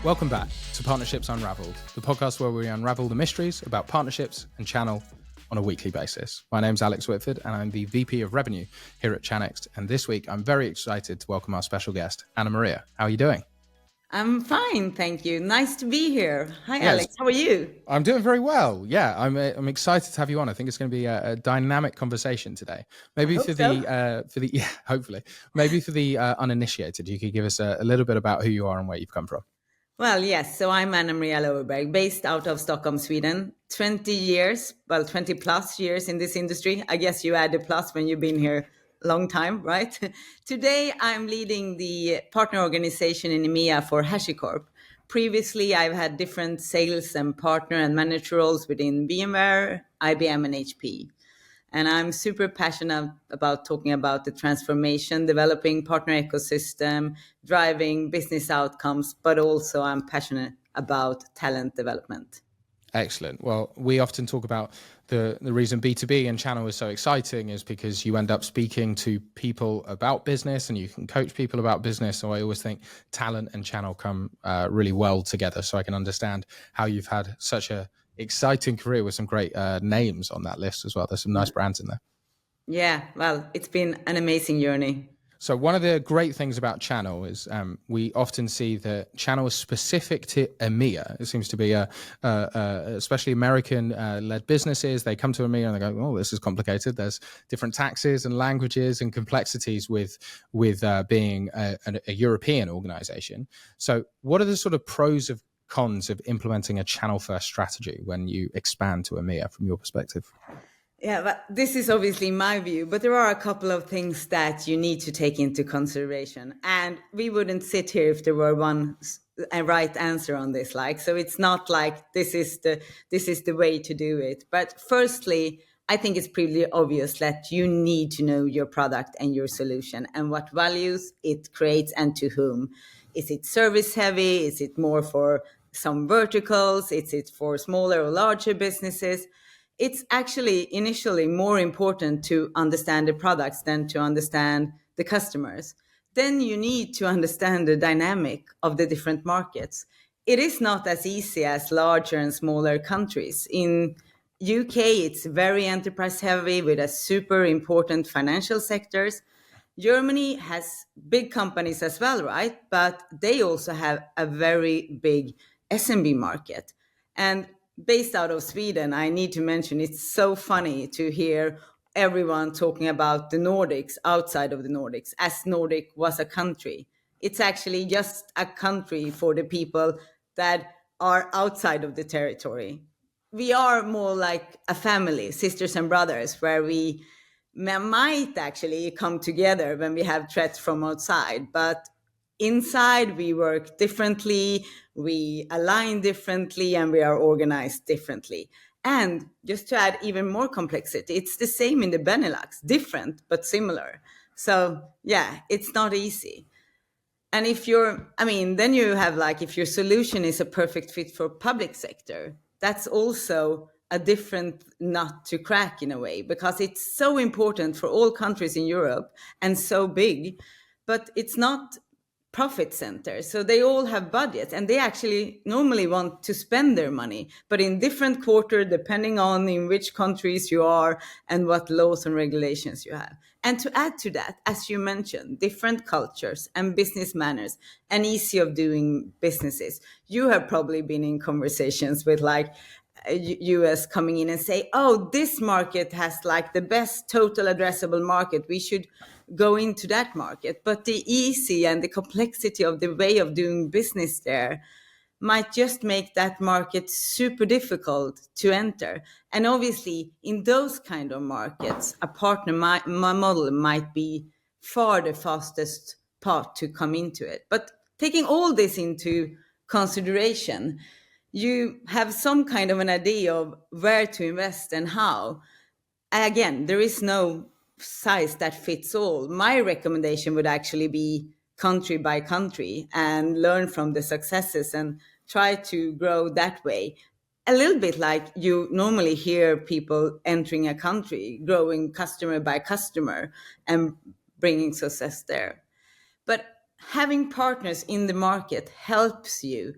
Welcome back to Partnerships Unraveled, the podcast where we unravel the mysteries about partnerships and channel on a weekly basis. My name's Alex Whitford and I'm the VP of Revenue here at Chanext. And this week, I'm very excited to welcome our special guest, Anna-Maria. How are you doing? I'm fine, thank you. Nice to be here. Hi, Alex. How are you? I'm doing very well. Yeah, I'm excited to have you on. I think it's going to be a dynamic conversation today. Maybe hopefully, maybe for the uninitiated, you could give us a little bit about who you are and where you've come from. Well, yes. So I'm Anna-Maria Löweberg, based out of Stockholm, Sweden. 20 plus years in this industry. I guess you add a plus when you've been here a long time, right? Today, I'm leading the Partner Organization in EMEA for HashiCorp. Previously, I've had different sales and partner and manager roles within VMware, IBM, and HP. And I'm super passionate about talking about the transformation, developing partner ecosystem, driving business outcomes, but also I'm passionate about talent development. Excellent. Well, we often talk about the reason B2B and channel is so exciting is because you end up speaking to people about business and you can coach people about business. So I always think talent and channel come really well together. So I can understand how you've had such a exciting career with some great names on that list as well. There's some nice brands in there. Yeah, well, it's been an amazing journey. So one of the great things about channel is we often see that channel is specific to EMEA. It seems to be especially American-led businesses. They come to EMEA and they go, "Oh, this is complicated. There's different taxes and languages and complexities with being a European organization." So what are the sort of pros and cons of implementing a channel-first strategy when you expand to EMEA from your perspective? Yeah, but this is obviously my view, but there are a couple of things that you need to take into consideration. And we wouldn't sit here if there were a right answer on this. So it's not like this is the way to do it. But firstly, I think it's pretty obvious that you need to know your product and your solution and what values it creates and to whom. Is it service heavy? Is it more for some verticals? Is it for smaller or larger businesses? It's actually initially more important to understand the products than to understand the customers. Then you need to understand the dynamic of the different markets. It is not as easy as larger and smaller countries. In UK, it's very enterprise heavy with a super important financial sectors. Germany has big companies as well, right? But they also have a very big SMB market. And based out of Sweden, I need to mention it's so funny to hear everyone talking about the Nordics outside of the Nordics, as Nordic was a country. It's actually just a country for the people that are outside of the territory. We are more like a family, sisters and brothers, where we might actually come together when we have threats from outside, but inside we work differently, we align differently, and we are organized differently. And just to add even more complexity, it's the same in the Benelux, different but similar. So yeah, it's not easy. And then you have if your solution is a perfect fit for public sector, that's also a different nut to crack in a way, because it's so important for all countries in Europe and so big, but it's not profit centers. So they all have budgets and they actually normally want to spend their money, but in different quarter, depending on in which countries you are and what laws and regulations you have. And to add to that, as you mentioned, different cultures and business manners and easy of doing businesses. You have probably been in conversations with US coming in and say, "Oh, this market has the best total addressable market. We should go into that market." But the easy and the complexity of the way of doing business there might just make that market super difficult to enter. And obviously, in those kind of markets, a partner model might be far the fastest path to come into it. But taking all this into consideration, you have some kind of an idea of where to invest and how. Again, there is no size that fits all. My recommendation would actually be country by country and learn from the successes and try to grow that way. A little bit like you normally hear people entering a country, growing customer by customer and bringing success there. But having partners in the market helps you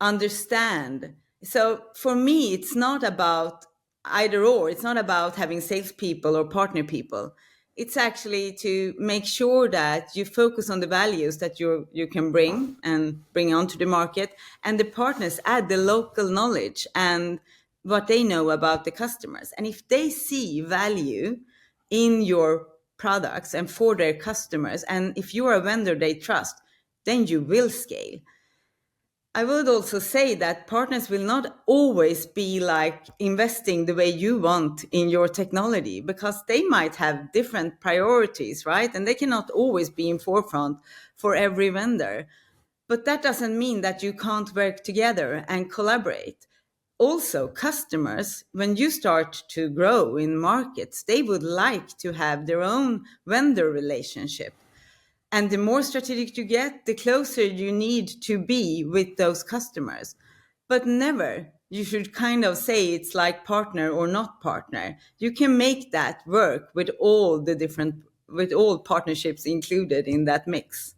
understand. So for me, it's not about either or. It's not about having salespeople or partner people. It's actually to make sure that you focus on the values that you can bring onto the market, and the partners add the local knowledge and what they know about the customers. And if they see value in your products and for their customers, and if you are a vendor they trust, then you will scale. I would also say that partners will not always be like investing the way you want in your technology, because they might have different priorities, right? And they cannot always be in forefront for every vendor. But that doesn't mean that you can't work together and collaborate. Also, customers, when you start to grow in markets, they would like to have their own vendor relationship. And the more strategic you get, the closer you need to be with those customers. But never, you should kind of say it's like partner or not partner. You can make that work with all partnerships included in that mix.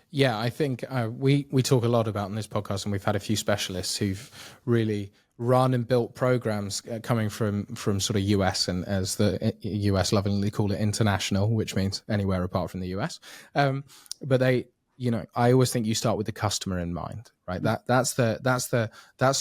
Yeah, I think we talk a lot about in this podcast, and we've had a few specialists who've really run and built programs coming from sort of US, and as the US lovingly call it, international, which means anywhere apart from the US. But they, I always think you start with the customer in mind, right? That's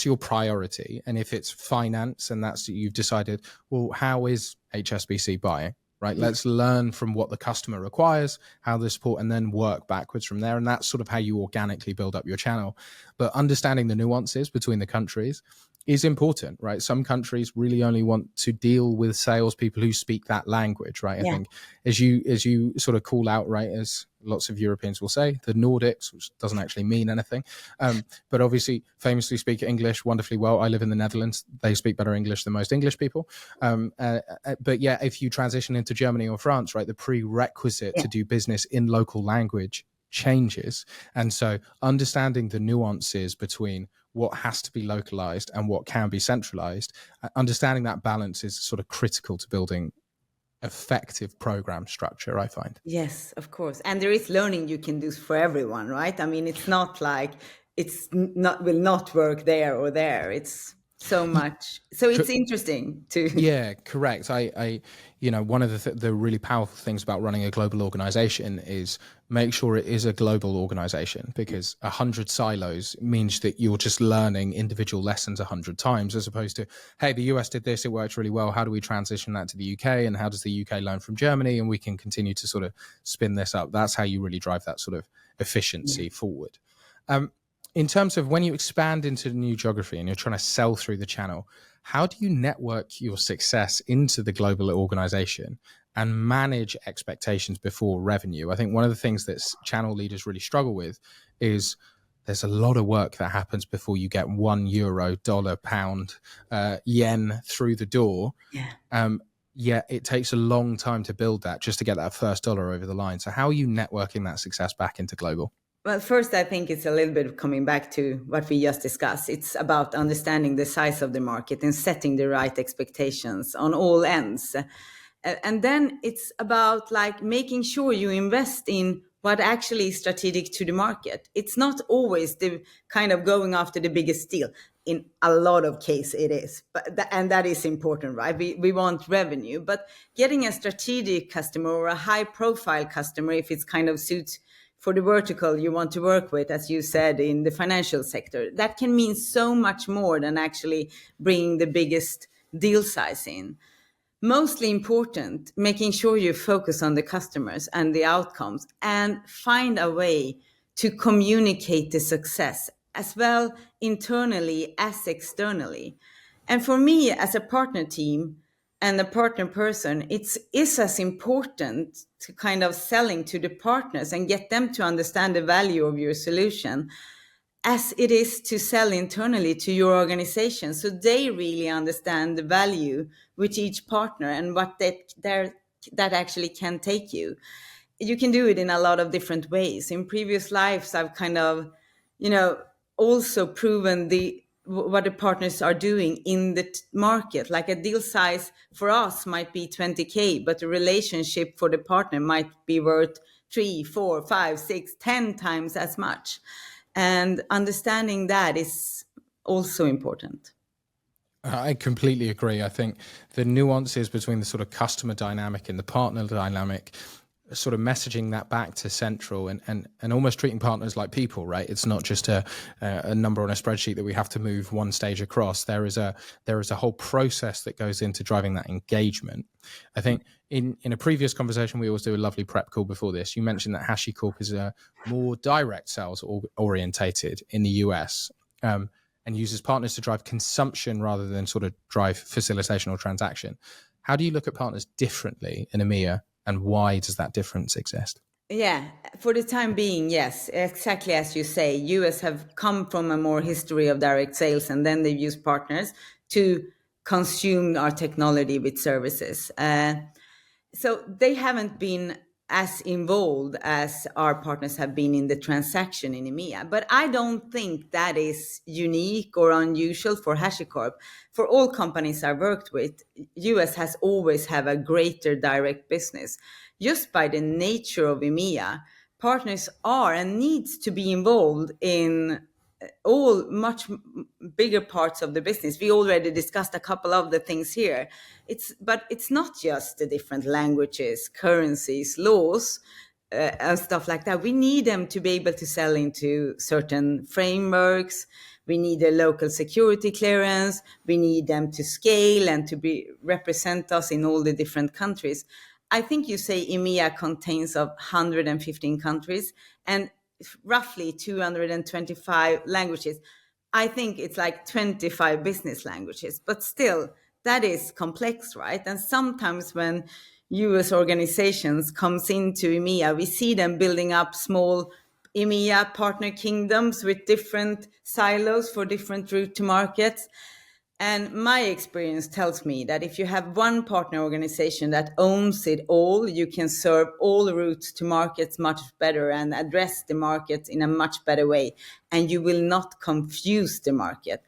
your priority. And if it's finance and that's you've decided, well, how is HSBC buying? Right. Let's learn from what the customer requires, how they support, and then work backwards from there. And that's sort of how you organically build up your channel. But understanding the nuances between the countries is important, right? Some countries really only want to deal with salespeople who speak that language, right? I think as you sort of call out, right, as lots of Europeans will say, the Nordics, which doesn't actually mean anything, but obviously famously speak English wonderfully well. I live in the Netherlands; they speak better English than most English people. But yeah, if you transition into Germany or France, right, the prerequisite to do business in local language changes, and so understanding the nuances between what has to be localized and what can be centralized, understanding that balance is sort of critical to building effective program structure, I find. Yes, of course. And there is learning you can do for everyone, right? I mean, it's not like will not work there or there. It's so much. So it's interesting to. Yeah, correct. I one of the really powerful things about running a global organization is make sure it is a global organization, because 100 silos means that you're just learning individual lessons 100 times, as opposed to, hey, the US did this, it worked really well. How do we transition that to the UK? And how does the UK learn from Germany? And we can continue to sort of spin this up. That's how you really drive that sort of efficiency forward. In terms of when you expand into a new geography and you're trying to sell through the channel, how do you network your success into the global organization and manage expectations before revenue? I think one of the things that channel leaders really struggle with is there's a lot of work that happens before you get €1, dollar, pound, yen through the door. Yeah, it takes a long time to build that just to get that first dollar over the line. So how are you networking that success back into global? Well, first, I think it's a little bit of coming back to what we just discussed. It's about understanding the size of the market and setting the right expectations on all ends. And then it's about like making sure you invest in what actually is strategic to the market. It's not always the kind of going after the biggest deal. In a lot of cases it is, and that is important, right? We want revenue, but getting a strategic customer or a high profile customer, if it's kind of suits for the vertical you want to work with, as you said, in the financial sector, that can mean so much more than actually bringing the biggest deal size in. Mostly important, making sure you focus on the customers and the outcomes and find a way to communicate the success as well internally as externally. And for me, as a partner team and a partner person, it's as important to kind of selling to the partners and get them to understand the value of your solution as it is to sell internally to your organization, so they really understand the value with each partner and what that actually can take you. You can do it in a lot of different ways. In previous lives, I've kind of, also proven what the partners are doing in the market. Like a deal size for us might be 20K, but the relationship for the partner might be worth 3, 4, 5, 6, 10 times as much. And understanding that is also important. I completely agree. I think the nuances between the sort of customer dynamic and the partner dynamic, sort of messaging that back to central and almost treating partners like people, right? It's not just a number on a spreadsheet that we have to move one stage across. There is a whole process that goes into driving that engagement. I think in a previous conversation, we always do a lovely prep call before this. You mentioned that HashiCorp is a more direct sales orientated in the US. And uses partners to drive consumption rather than sort of drive facilitation or transaction. How do you look at partners differently in EMEA, and why does that difference exist? Yeah, for the time being, yes, exactly as you say. US have come from a more history of direct sales, and then they've used partners to consume our technology with services. So they haven't been as involved as our partners have been in the transaction in EMEA. But I don't think that is unique or unusual for HashiCorp. For all companies I worked with, US has always have a greater direct business. Just by the nature of EMEA, partners are and needs to be involved in all much bigger parts of the business. We already discussed a couple of the things here. But it's not just the different languages, currencies, laws, and stuff like that. We need them to be able to sell into certain frameworks. We need a local security clearance. We need them to scale and to represent us in all the different countries. I think you say EMEA contains of 115 countries and roughly 225 languages. I think it's like 25 business languages, but still, that is complex, right? And sometimes when US organizations comes into EMEA, we see them building up small EMEA partner kingdoms with different silos for different route to markets. And my experience tells me that if you have one partner organization that owns it all, you can serve all routes to markets much better and address the market in a much better way. And you will not confuse the market.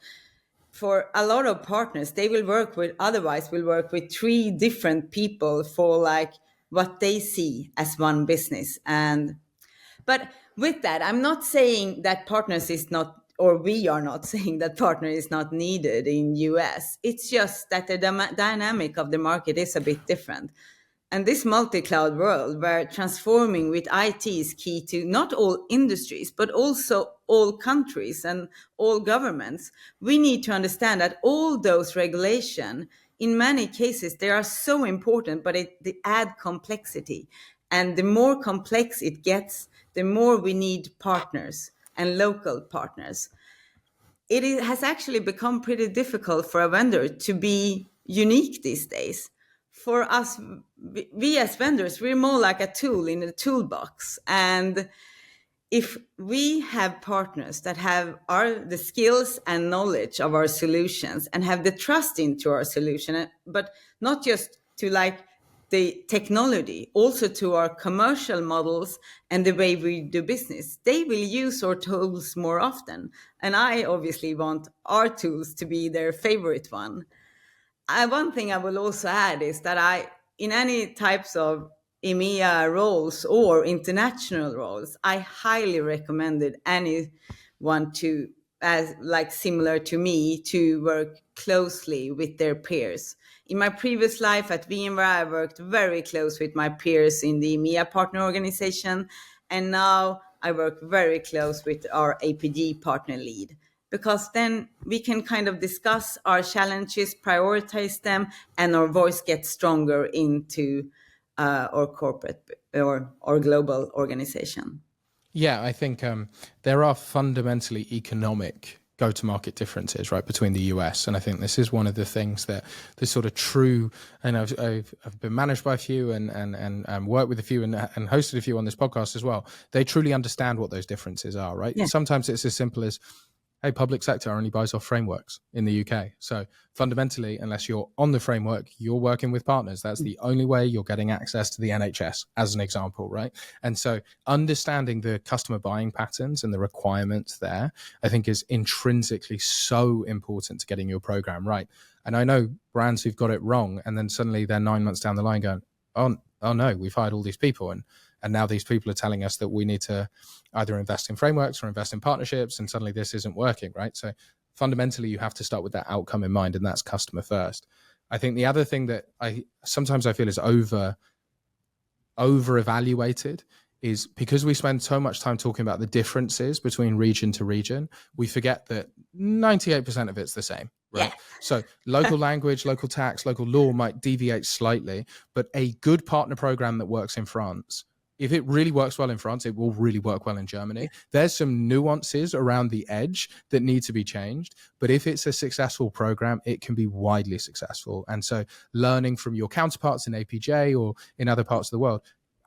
For a lot of partners, they will work with three different people for like what they see as one business. But with that, I'm not saying that partners is not, or we are not saying that partner is not needed in US. It's just that the dynamic of the market is a bit different. And this multi-cloud world where transforming with IT is key to not all industries, but also all countries and all governments, we need to understand that all those regulation, in many cases, they are so important, but they add complexity. And the more complex it gets, the more we need partners and local partners. Has actually become pretty difficult for a vendor to be unique these days. For us, we as vendors, we're more like a tool in a toolbox. And if we have partners that have the skills and knowledge of our solutions and have the trust into our solution, but not just to like the technology, also to our commercial models and the way we do business, they will use our tools more often. And I obviously want our tools to be their favorite one. One thing I will also add is that in any types of EMEA roles or international roles, I highly recommended anyone to, as like similar to me, to work closely with their peers. In my previous life at VMware, I worked very close with my peers in the EMEA Partner Organization, and now I work very close with our APG partner lead, because then we can kind of discuss our challenges, prioritize them, and our voice gets stronger into our corporate or global organization. Yeah, I think there are fundamentally economic go-to-market differences, right, between the US, and I think this is one of the things that the sort of true. And I've been managed by a few and worked with a few and hosted a few on this podcast as well. They truly understand what those differences are, right? Yeah. Sometimes it's as simple as, hey, public sector only buys off frameworks in the UK. So fundamentally, unless you're on the framework, you're working with partners. That's the only way you're getting access to the NHS, as an example, right? And so understanding the customer buying patterns and the requirements there, I think is intrinsically so important to getting your program right. And I know brands who've got it wrong, and then suddenly they're 9 months down the line going, oh no, we've hired all these people. And And now these people are telling us that we need to either invest in frameworks or invest in partnerships, and suddenly this isn't working, right? So fundamentally, you have to start with that outcome in mind, and that's customer first. I think the other thing that I sometimes feel is over evaluated is because we spend so much time talking about the differences between region to region, we forget that 98% of it's the same, right? Yeah. So local language, local tax, local law might deviate slightly, but a good partner program that works in France, if it really works well in France, it will really work well in Germany. Yeah. There's some nuances around the edge that need to be changed, but if it's a successful program, it can be widely successful. And so learning from your counterparts in APJ or in other parts of the world,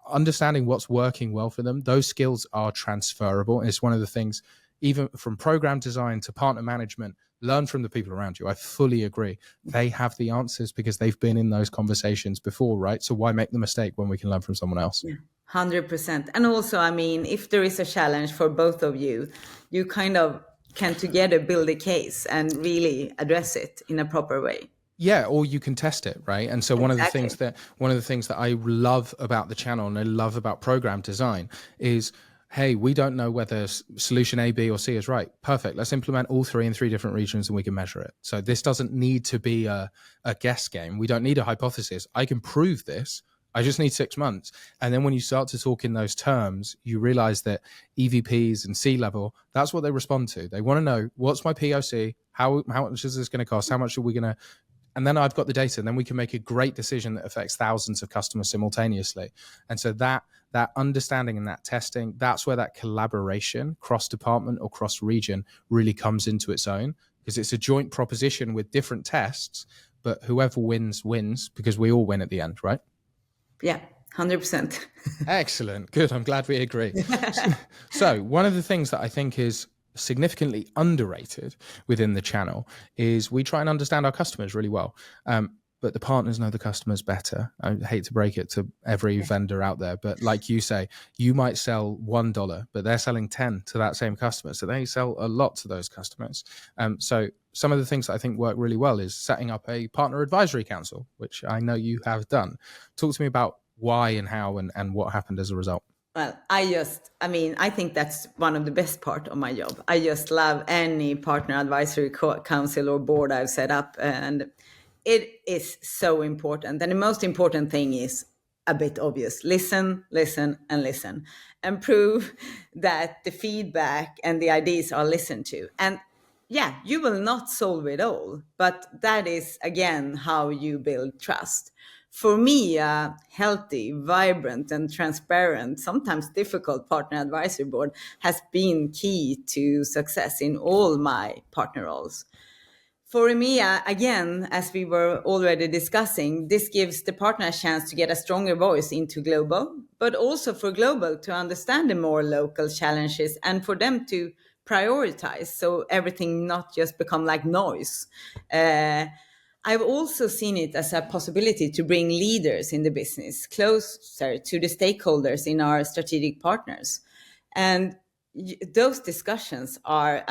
understanding what's working well for them, those skills are transferable. And it's one of the things, even from program design to partner management, learn from the people around you. I fully agree. They have the answers because they've been in those conversations before, right? So why make the mistake when we can learn from someone else? Yeah. 100%. And also, I mean, if there is a challenge for both of you, you kind of can together build a case and really address it in a proper way. Yeah, or you can test it, right? And so one of the things that I love about the channel and I love about program design is, hey, we don't know whether solution A, B, or C is right. Perfect. Let's implement all three in 3 different regions and we can measure it. So this doesn't need to be a guess game. We don't need a hypothesis. I can prove this. I just need 6 months. And then when you start to talk in those terms, you realize that EVPs and C-level, that's what they respond to. They want to know, what's my POC? How much is this going to cost? How much are we going to... And then I've got the data, and then we can make a great decision that affects thousands of customers simultaneously. And so that understanding and that testing, that's where that collaboration cross-department or cross-region really comes into its own, because it's a joint proposition with different tests, but whoever wins, wins, because we all win at the end, right? Yeah, 100%. Excellent. Good. I'm glad we agree. So one of the things that I think is significantly underrated within the channel is we try and understand our customers really well. But the partners know the customers better. I hate to break it to every vendor out there, but like you say, you might sell $1, but they're selling 10 to that same customer. So they sell a lot to those customers. So some of the things that I think work really well is setting up a partner advisory council, which I know you have done. Talk to me about why and how and what happened as a result. Well, I think that's one of the best part of my job. I just love any partner advisory council or board I've set up, and it is so important. And the most important thing is a bit obvious. Listen, listen, and listen, and prove that the feedback and the ideas are listened to. And yeah, you will not solve it all, but that is, again, how you build trust. For me, a healthy, vibrant, and transparent, sometimes difficult partner advisory board has been key to success in all my partner roles. For EMEA, again, as we were already discussing, this gives the partner a chance to get a stronger voice into global, but also for global to understand the more local challenges and for them to prioritize, so everything not just become like noise. I've also seen it as a possibility to bring leaders in the business closer to the stakeholders in our strategic partners. And those discussions are,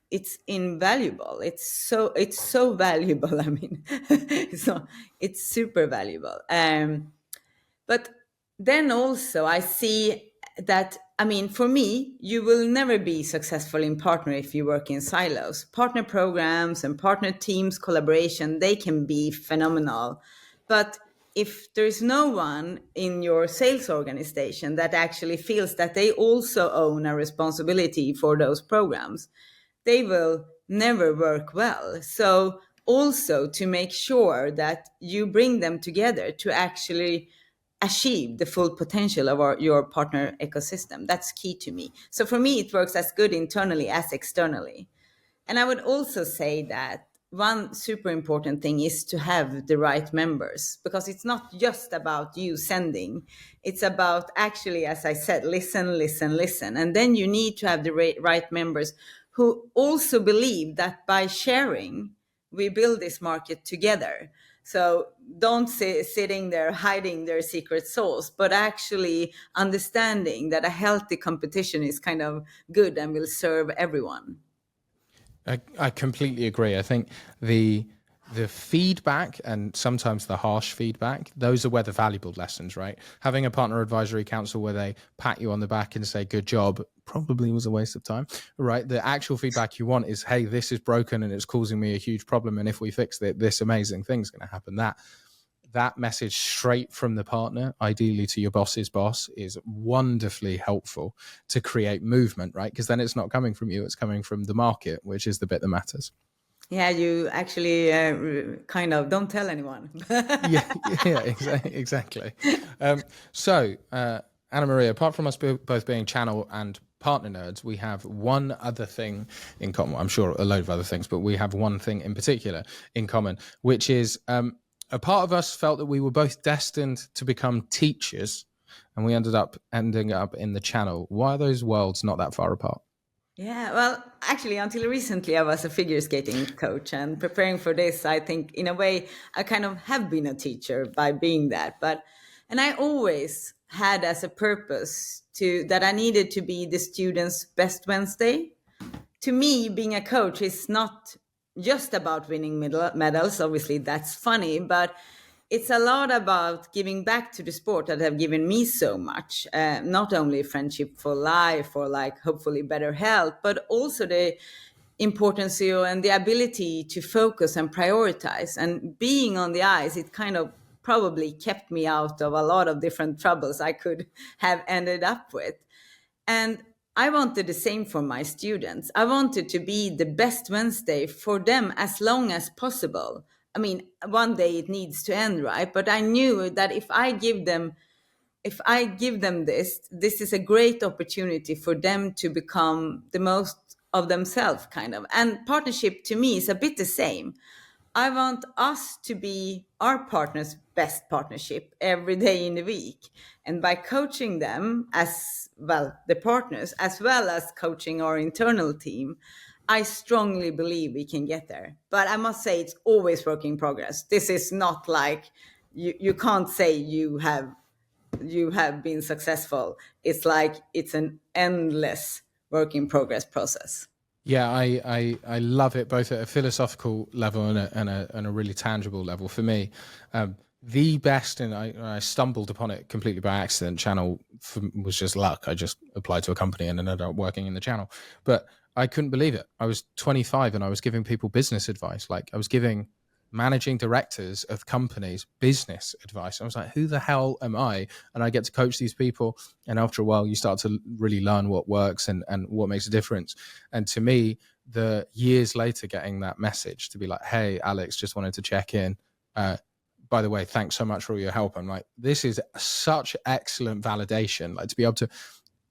it's invaluable. It's so valuable. It's super valuable. But then also I see that, for me, you will never be successful in partner if you work in silos. Partner programs and partner teams collaboration, they can be phenomenal. But if there's no one in your sales organization that actually feels that they also own a responsibility for those programs, they will never work well. So also to make sure that you bring them together to actually achieve the full potential of your partner ecosystem. That's key to me. So for me, it works as good internally as externally. And I would also say that one super important thing is to have the right members, because it's not just about you sending. It's about actually, as I said, listen, listen, listen. And then you need to have the right members who also believe that by sharing, we build this market together. So don't sitting there hiding their secret sauce, but actually understanding that a healthy competition is kind of good and will serve everyone. I completely agree. I think the the feedback and sometimes the harsh feedback, those are where the valuable lessons, right? Having a partner advisory council where they pat you on the back and say, good job, probably was a waste of time, right? The actual feedback you want is, hey, this is broken and it's causing me a huge problem. And if we fix it, this amazing thing's going to happen. That message straight from the partner, ideally to your boss's boss, is wonderfully helpful to create movement, right? Because then it's not coming from you, it's coming from the market, which is the bit that matters. Yeah, you actually kind of don't tell anyone. Yeah, exactly. So, Anna-Maria, apart from us both being channel and partner nerds, we have one other thing in common. I'm sure a load of other things, but we have one thing in particular in common, which is a part of us felt that we were both destined to become teachers, and we ending up in the channel. Why are those worlds not that far apart? Yeah, well, actually, until recently, I was a figure skating coach, and preparing for this, I think, in a way, I kind of have been a teacher by being that. And I always had as a purpose that I needed to be the student's best Wednesday. To me, being a coach is not just about winning medals. Obviously, that's funny, but it's a lot about giving back to the sport that have given me so much. Not only friendship for life or like hopefully better health, but also the importance and the ability to focus and prioritize. And being on the ice, it kind of probably kept me out of a lot of different troubles I could have ended up with. And I wanted the same for my students. I wanted to be the best Wednesday for them as long as possible. I mean, one day it needs to end, right? But I knew that if I give them this is a great opportunity for them to become the most of themselves, kind of. And partnership to me is a bit the same. I want us to be our partner's best partnership every day in the week. And by coaching them as well, the partners, as well as coaching our internal team, I strongly believe we can get there. But I must say, it's always work in progress. This is not like you can't say you have been successful. It's like it's an endless work in progress process. Yeah, I love it both at a philosophical level and a really tangible level. For me, the best, and I stumbled upon it completely by accident. Channel was just luck. I just applied to a company and ended up working in the channel. But I couldn't believe it. I was 25 and I was giving people business advice. Like I was giving managing directors of companies business advice. I was like, who the hell am I? And I get to coach these people. And after a while, you start to really learn what works and what makes a difference. And to me, the years later, getting that message to be like, hey, Alex, just wanted to check in. By the way, thanks so much for all your help. I'm like, this is such excellent validation, like to be able to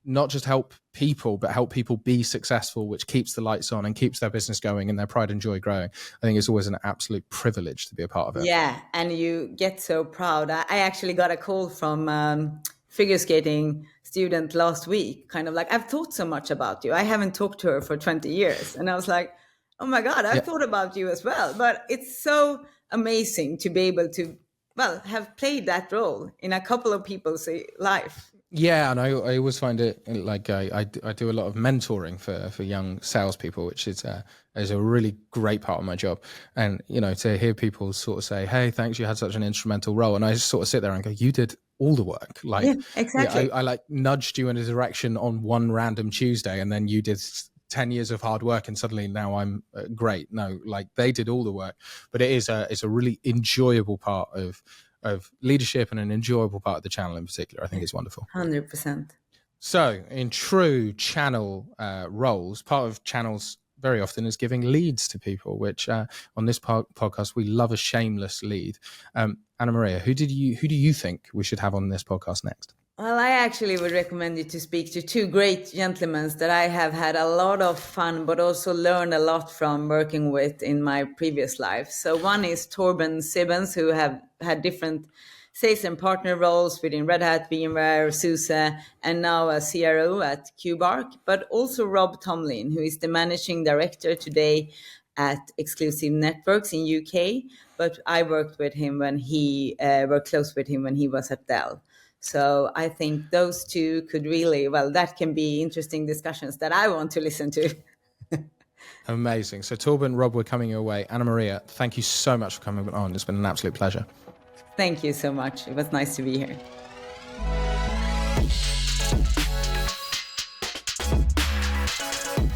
not just help people, but help people be successful, which keeps the lights on and keeps their business going and their pride and joy growing. I think it's always an absolute privilege to be a part of it. Yeah, and you get so proud. I actually got a call from figure skating student last week, kind of like, I've thought so much about you. I haven't talked to her for 20 years. And I was like, oh my God, I've thought about you as well. But it's so amazing to be able to, well, have played that role in a couple of people's life. Yeah, and I always find it like I do a lot of mentoring for young salespeople, which is a really great part of my job. And to hear people sort of say, "Hey, thanks, you had such an instrumental role," and I just sort of sit there and go, "You did all the work." Like, yeah, exactly. I like nudged you in a direction on one random Tuesday, and then you did 10 years of hard work, and suddenly now I'm great. No, like they did all the work, but it's a really enjoyable part of leadership and an enjoyable part of the channel in particular. I think it's wonderful. 100%. So in true channel roles, part of channels very often is giving leads to people, which on this podcast, we love a shameless lead. Anna-Maria, who do you think we should have on this podcast next? Well, I actually would recommend you to speak to two great gentlemen that I have had a lot of fun, but also learned a lot from working with in my previous life. So one is Torben Sibbens, who have had different sales and partner roles within Red Hat, VMware, SUSE, and now a CRO at CubeArk, but also Rob Tomlin, who is the managing director today at Exclusive Networks in UK. But I worked with him worked close with him when he was at Dell. So I think those two could really, that can be interesting discussions that I want to listen to. Amazing. So Torben, Rob, we're coming your way. Anna-Maria, thank you so much for coming on. It's been an absolute pleasure. Thank you so much. It was nice to be here.